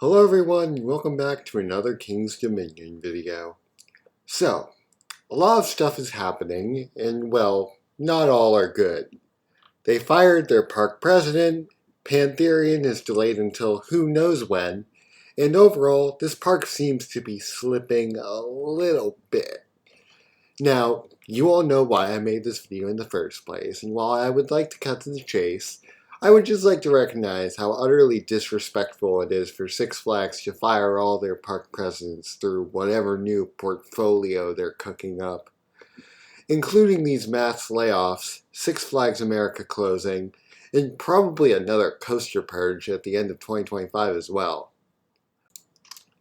Hello everyone, and welcome back to another King's Dominion video. So, a lot of stuff is happening, and well, not all are good. They fired their park president, Pantherian is delayed until who knows when, and overall, this park seems to be slipping a little bit. Now, you all know why I made this video in the first place, and while I would like to cut to the chase, I would just like to recognize how utterly disrespectful it is for Six Flags to fire all their park presidents through whatever new portfolio they're cooking up. Including these mass layoffs, Six Flags America closing, and probably another coaster purge at the end of 2025 as well.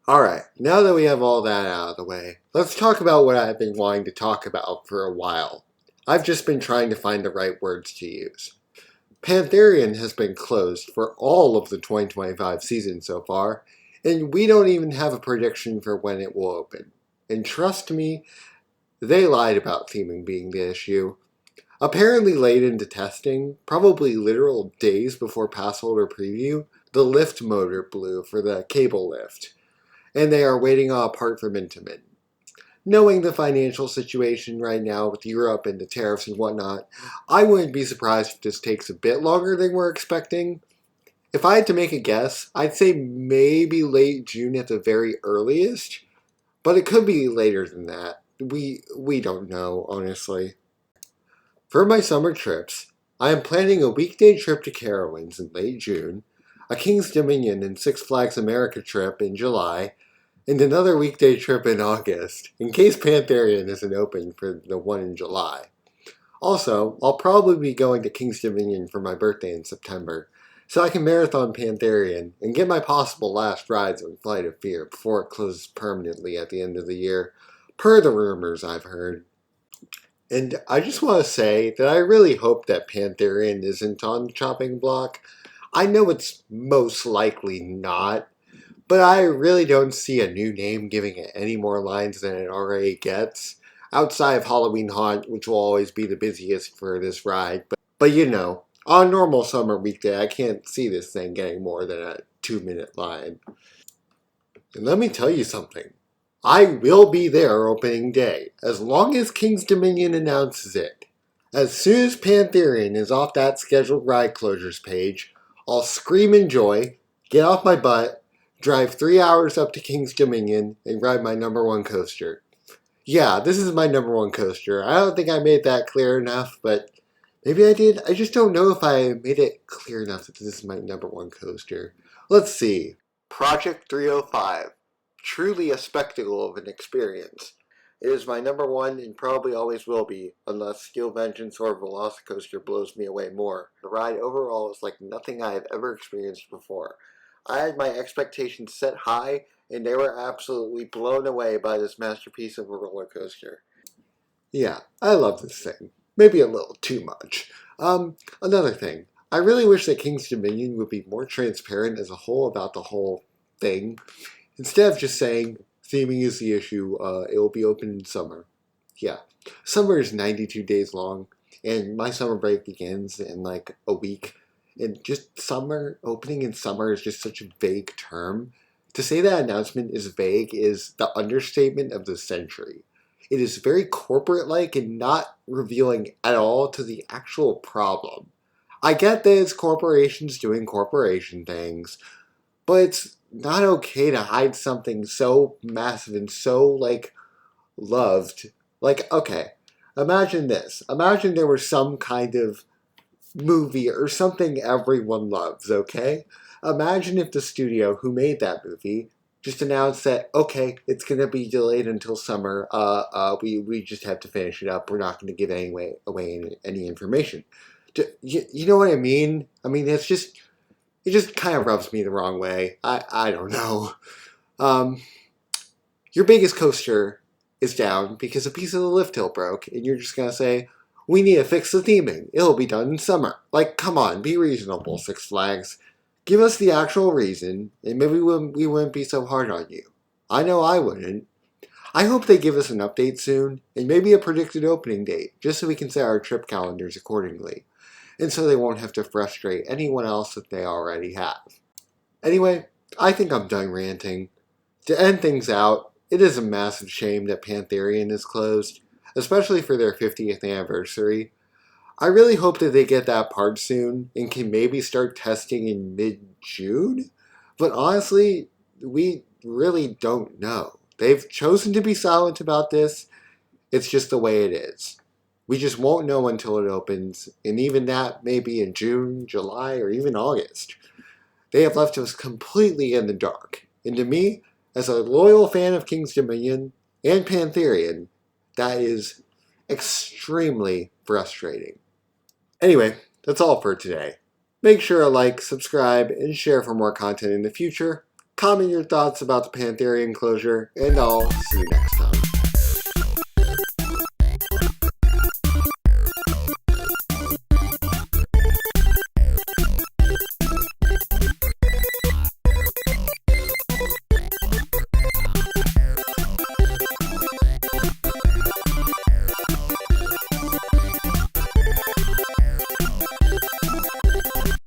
Alright, now that we have all that out of the way, let's talk about what I've been wanting to talk about for a while. I've just been trying to find the right words to use. Pantherian has been closed for all of the 2025 season so far, and we don't even have a prediction for when it will open. And trust me, they lied about theming being the issue. Apparently late into testing, probably literal days before pass holder preview, the lift motor blew for the cable lift, and they are waiting on a part from Intamin. Knowing the financial situation right now with Europe and the tariffs and whatnot, I wouldn't be surprised if this takes a bit longer than we're expecting. If I had to make a guess, I'd say maybe late June at the very earliest, but it could be later than that. We don't know, honestly. For my summer trips, I am planning a weekday trip to Carowinds in late June, a King's Dominion and Six Flags America trip in July, and another weekday trip in August, in case Pantherian isn't open for the one in July. Also, I'll probably be going to King's Dominion for my birthday in September, so I can marathon Pantherian and get my possible last rides on Flight of Fear before it closes permanently at the end of the year, per the rumors I've heard. And I just want to say that I really hope that Pantherian isn't on the chopping block. I know it's most likely not, but I really don't see a new name giving it any more lines than it already gets, outside of Halloween Haunt, which will always be the busiest for this ride. But you know, on a normal summer weekday, I can't see this thing getting more than a 2-minute line. And let me tell you something. I will be there opening day, as long as King's Dominion announces it. As soon as Pantherian is off that scheduled ride closures page, I'll scream in joy, get off my butt, drive 3 hours up to King's Dominion, and ride my #1 coaster. Yeah, this is my #1 coaster. I don't think I made that clear enough, but maybe I did. I just don't know if I made it clear enough that this is my #1 coaster. Let's see. Project 305. Truly a spectacle of an experience. It is my #1 and probably always will be, unless Steel Vengeance or Velocicoaster blows me away more. The ride overall is like nothing I have ever experienced before. I had my expectations set high, and they were absolutely blown away by this masterpiece of a roller coaster. Yeah, I love this thing. Maybe a little too much. Another thing. I really wish that King's Dominion would be more transparent as a whole about the whole thing. Instead of just saying, theming is the issue, it will be open in summer. Yeah, summer is 92 days long, and my summer break begins in like a week. And just summer, opening in summer is just such a vague term. To say that announcement is vague is the understatement of the century. It is very corporate-like and not revealing at all to the actual problem. I get that it's corporations doing corporation things, but it's not okay to hide something so massive and so, like, loved. Like, okay, imagine this. Imagine there was some kind of movie or something everyone loves, okay? Imagine if the studio who made that movie just announced that, okay, it's going to be delayed until summer. We just have to finish it up. We're not going to give away any information. You know what I mean? I mean, it just kind of rubs me the wrong way. I don't know. Your biggest coaster is down because a piece of the lift hill broke, and you're just going to say, we need to fix the theming. It'll be done in summer. Like, come on, be reasonable, Six Flags. Give us the actual reason, and maybe we wouldn't be so hard on you. I know I wouldn't. I hope they give us an update soon, and maybe a predicted opening date, just so we can set our trip calendars accordingly, and so they won't have to frustrate anyone else that they already have. Anyway, I think I'm done ranting. To end things out, it is a massive shame that Pantherian is closed, especially for their 50th anniversary. I really hope that they get that part soon and can maybe start testing in mid-June. But honestly, we really don't know. They've chosen to be silent about this. It's just the way it is. We just won't know until it opens, and even that may be in June, July, or even August. They have left us completely in the dark. And to me, as a loyal fan of King's Dominion and Pantherian, that is extremely frustrating. Anyway, that's all for today. Make sure to like, subscribe, and share for more content in the future. Comment your thoughts about the Pantherian closure, and I'll see you next time.